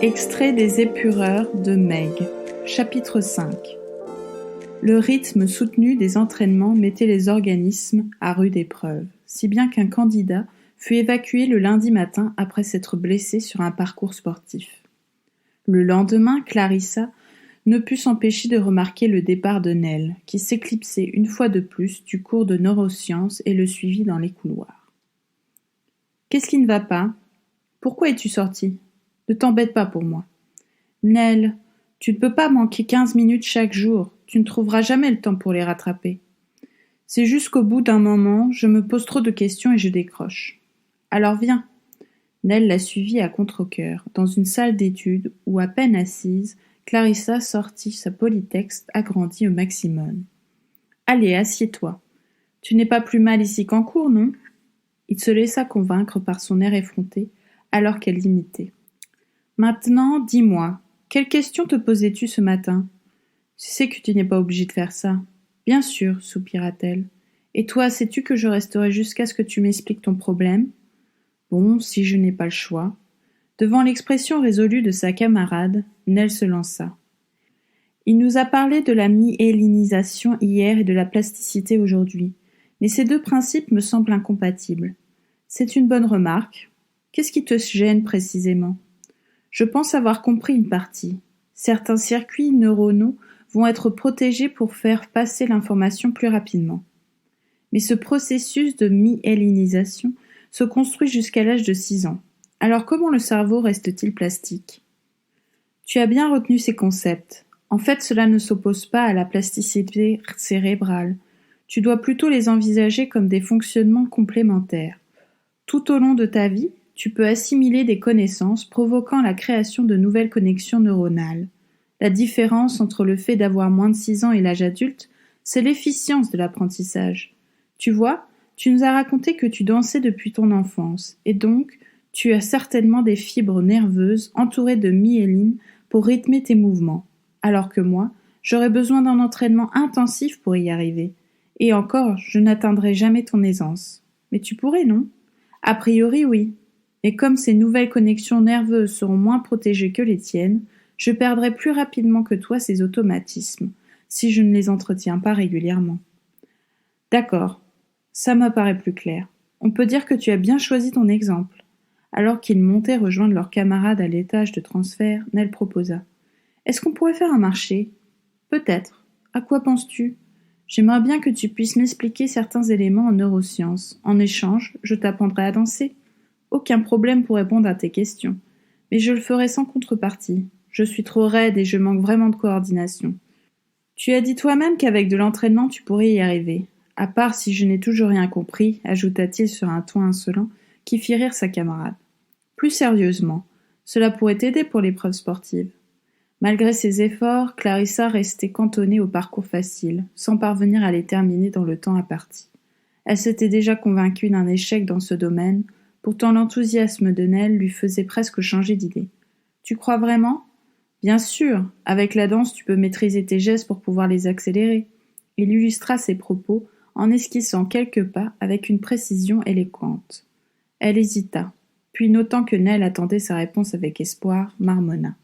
Extrait des Épureurs de Meg, chapitre 5. Le rythme soutenu des entraînements mettait les organismes à rude épreuve, si bien qu'un candidat fut évacué le lundi matin après s'être blessé sur un parcours sportif. Le lendemain, Clarissa ne put s'empêcher de remarquer le départ de Nell, qui s'éclipsait une fois de plus du cours de neurosciences et le suivit dans les couloirs. « Qu'est-ce qui ne va pas ? Pourquoi es-tu sortie ? Ne t'embête pas pour moi. »« Nell, tu ne peux pas manquer 15 minutes chaque jour, tu ne trouveras jamais le temps pour les rattraper. C'est juste qu'au bout d'un moment, je me pose trop de questions et je décroche. Alors viens. » Nell la suivit à contre-cœur, dans une salle d'études où, à peine assise, Clarissa sortit sa polytexte agrandie au maximum. « Allez, assieds-toi. Tu n'es pas plus mal ici qu'en cours, non ?» Il se laissa convaincre par son air effronté, alors qu'elle l'imitait. « Maintenant, dis-moi, quelle question te posais-tu ce matin ? Tu sais que tu n'es pas obligé de faire ça. »« Bien sûr, soupira-t-elle. Et toi, sais-tu que je resterai jusqu'à ce que tu m'expliques ton problème ? » Bon, si je n'ai pas le choix. Devant l'expression résolue de sa camarade, Nell se lança. Il nous a parlé de la myélinisation hier et de la plasticité aujourd'hui, mais ces deux principes me semblent incompatibles. C'est une bonne remarque. Qu'est-ce qui te gêne précisément ? Je pense avoir compris une partie. Certains circuits neuronaux vont être protégés pour faire passer l'information plus rapidement. Mais ce processus de myélinisation se construit jusqu'à l'âge de 6 ans. Alors comment le cerveau reste-t-il plastique ? Tu as bien retenu ces concepts. En fait, cela ne s'oppose pas à la plasticité cérébrale. Tu dois plutôt les envisager comme des fonctionnements complémentaires. Tout au long de ta vie, tu peux assimiler des connaissances provoquant la création de nouvelles connexions neuronales. La différence entre le fait d'avoir moins de 6 ans et l'âge adulte, c'est l'efficience de l'apprentissage. Tu vois, tu nous as raconté que tu dansais depuis ton enfance, et donc tu as certainement des fibres nerveuses entourées de myéline pour rythmer tes mouvements, alors que moi, j'aurais besoin d'un entraînement intensif pour y arriver. Et encore, je n'atteindrai jamais ton aisance. Mais tu pourrais, non ? A priori, oui. Et comme ces nouvelles connexions nerveuses seront moins protégées que les tiennes, je perdrai plus rapidement que toi ces automatismes, si je ne les entretiens pas régulièrement. D'accord, ça m'apparaît plus clair. On peut dire que tu as bien choisi ton exemple. Alors qu'ils montaient rejoindre leurs camarades à l'étage de transfert, Nell proposa. Est-ce qu'on pourrait faire un marché ? Peut-être. À quoi penses-tu ? J'aimerais bien que tu puisses m'expliquer certains éléments en neurosciences. En échange, je t'apprendrai à danser. Aucun problème pour répondre à tes questions. Mais je le ferai sans contrepartie. Je suis trop raide et je manque vraiment de coordination. Tu as dit toi-même qu'avec de l'entraînement tu pourrais y arriver. À part si je n'ai toujours rien compris, ajouta-t-il sur un ton insolent, qui fit rire sa camarade. Plus sérieusement, cela pourrait t'aider pour l'épreuve sportive. Malgré ses efforts, Clarissa restait cantonnée au parcours facile, sans parvenir à les terminer dans le temps imparti. Elle s'était déjà convaincue d'un échec dans ce domaine, pourtant l'enthousiasme de Nell lui faisait presque changer d'idée. « Tu crois vraiment ? » ?»« Bien sûr, avec la danse tu peux maîtriser tes gestes pour pouvoir les accélérer. » Il illustra ses propos en esquissant quelques pas avec une précision éloquente. Elle hésita, puis notant que Nell attendait sa réponse avec espoir, marmonna.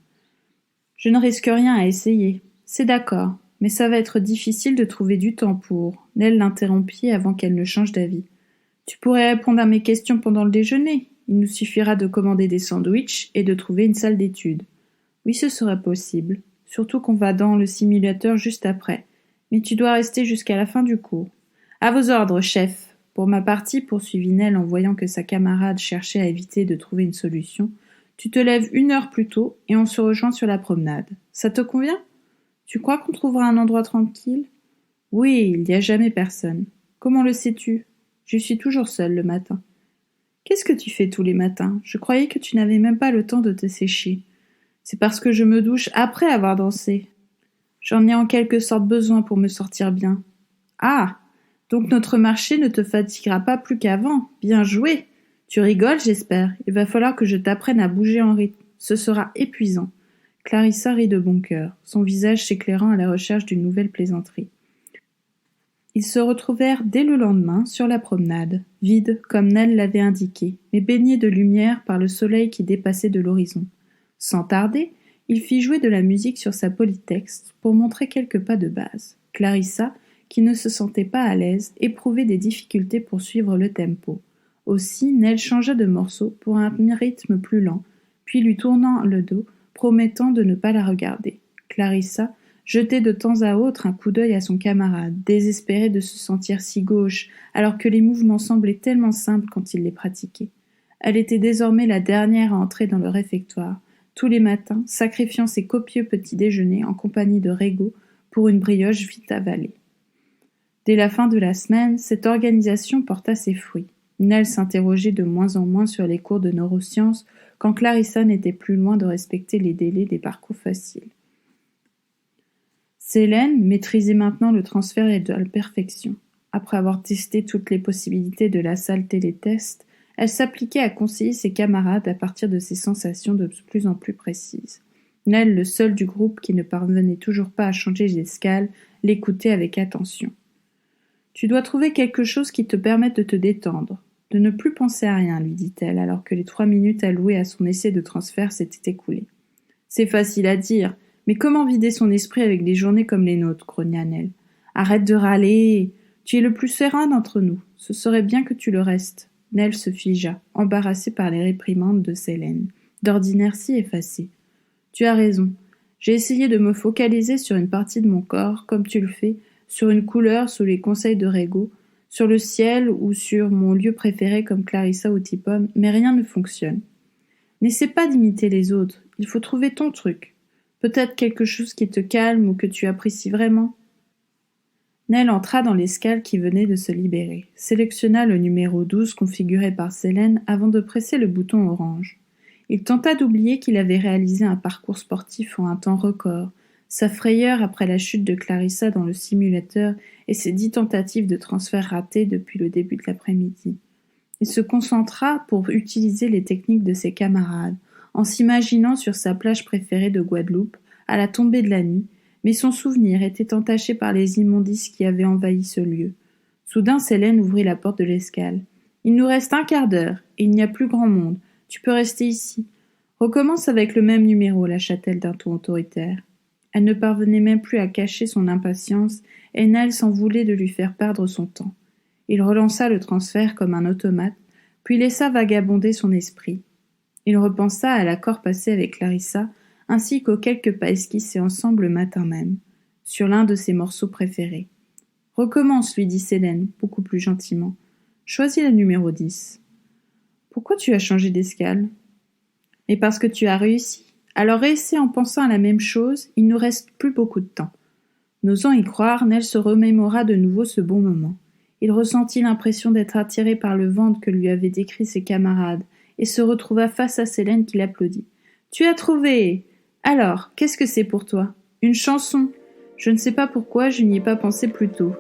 « Je ne risque rien à essayer. C'est d'accord, mais ça va être difficile de trouver du temps pour... » Nell l'interrompit avant qu'elle ne change d'avis. « Tu pourrais répondre à mes questions pendant le déjeuner. Il nous suffira de commander des sandwichs et de trouver une salle d'études. » Oui, ce serait possible, surtout qu'on va dans le simulateur juste après. Mais tu dois rester jusqu'à la fin du cours. À vos ordres, chef. Pour ma partie, poursuivit Nell en voyant que sa camarade cherchait à éviter de trouver une solution, tu te lèves 1 heure plus tôt et on se rejoint sur la promenade. Ça te convient ? Tu crois qu'on trouvera un endroit tranquille ? Oui, il n'y a jamais personne. Comment le sais-tu ? Je suis toujours seule le matin. Qu'est-ce que tu fais tous les matins ? Je croyais que tu n'avais même pas le temps de te sécher. C'est parce que je me douche après avoir dansé. J'en ai en quelque sorte besoin pour me sortir bien. Ah ! Donc notre marché ne te fatiguera pas plus qu'avant. Bien joué ! Tu rigoles, j'espère. Il va falloir que je t'apprenne à bouger en rythme. Ce sera épuisant. Clarissa rit de bon cœur, son visage s'éclairant à la recherche d'une nouvelle plaisanterie. Ils se retrouvèrent dès le lendemain sur la promenade, vide comme Nell l'avait indiqué, mais baignée de lumière par le soleil qui dépassait de l'horizon. Sans tarder, il fit jouer de la musique sur sa polytexte pour montrer quelques pas de base. Clarissa, qui ne se sentait pas à l'aise, éprouvait des difficultés pour suivre le tempo. Aussi, Nell changea de morceau pour un rythme plus lent, puis lui tournant le dos, promettant de ne pas la regarder. Clarissa jetait de temps à autre un coup d'œil à son camarade, désespérée de se sentir si gauche, alors que les mouvements semblaient tellement simples quand il les pratiquait. Elle était désormais la dernière à entrer dans le réfectoire, tous les matins, sacrifiant ses copieux petits déjeuners en compagnie de Régo pour une brioche vite avalée. Dès la fin de la semaine, cette organisation porta ses fruits. Nell s'interrogeait de moins en moins sur les cours de neurosciences quand Clarissa n'était plus loin de respecter les délais des parcours faciles. Célène maîtrisait maintenant le transfert et de la perfection. Après avoir testé toutes les possibilités de la salle télétest, elle s'appliquait à conseiller ses camarades à partir de ses sensations de plus en plus précises. Nell, le seul du groupe qui ne parvenait toujours pas à changer d'escale, l'écoutait avec attention. « Tu dois trouver quelque chose qui te permette de te détendre, de ne plus penser à rien, lui dit-elle, alors que les 3 minutes allouées à son essai de transfert s'étaient écoulées. C'est facile à dire, mais comment vider son esprit avec des journées comme les nôtres, grogna Nell. Arrête de râler, tu es le plus serein d'entre nous, ce serait bien que tu le restes. Nell se figea, embarrassée par les réprimandes de Célène, d'ordinaire si effacée. Tu as raison, j'ai essayé de me focaliser sur une partie de mon corps, comme tu le fais, sur une couleur sous les conseils de Régo, sur le ciel ou sur mon lieu préféré comme Clarissa ou Tipom, mais rien ne fonctionne. N'essaie pas d'imiter les autres, il faut trouver ton truc. Peut-être quelque chose qui te calme ou que tu apprécies vraiment. Nell entra dans l'escale qui venait de se libérer, sélectionna le numéro 12 configuré par Célène avant de presser le bouton orange. Il tenta d'oublier qu'il avait réalisé un parcours sportif en un temps record, sa frayeur après la chute de Clarissa dans le simulateur et ses 10 tentatives de transfert ratées depuis le début de l'après-midi. Il se concentra pour utiliser les techniques de ses camarades, en s'imaginant sur sa plage préférée de Guadeloupe, à la tombée de la nuit, mais son souvenir était entaché par les immondices qui avaient envahi ce lieu. Soudain, Célène ouvrit la porte de l'escale. « Il nous reste un quart d'heure, et il n'y a plus grand monde. Tu peux rester ici. Recommence avec le même numéro, lâcha-t-elle d'un ton autoritaire. Elle ne parvenait même plus à cacher son impatience, et Nell s'en voulait de lui faire perdre son temps. Il relança le transfert comme un automate, puis laissa vagabonder son esprit. Il repensa à l'accord passé avec Clarissa, ainsi qu'aux quelques pas esquissés ensemble le matin même, sur l'un de ses morceaux préférés. « Recommence, lui dit Célène, beaucoup plus gentiment. Choisis le numéro 10. « Pourquoi tu as changé d'escale ?»« Mais parce que tu as réussi. Alors réessaie en pensant à la même chose, il ne nous reste plus beaucoup de temps. » N'osant y croire, Nell se remémora de nouveau ce bon moment. Il ressentit l'impression d'être attiré par le ventre que lui avaient décrit ses camarades, et se retrouva face à Célène qui l'applaudit. « Tu as trouvé ! Alors, qu'est-ce que c'est pour toi ? Une chanson ? Je ne sais pas pourquoi je n'y ai pas pensé plus tôt.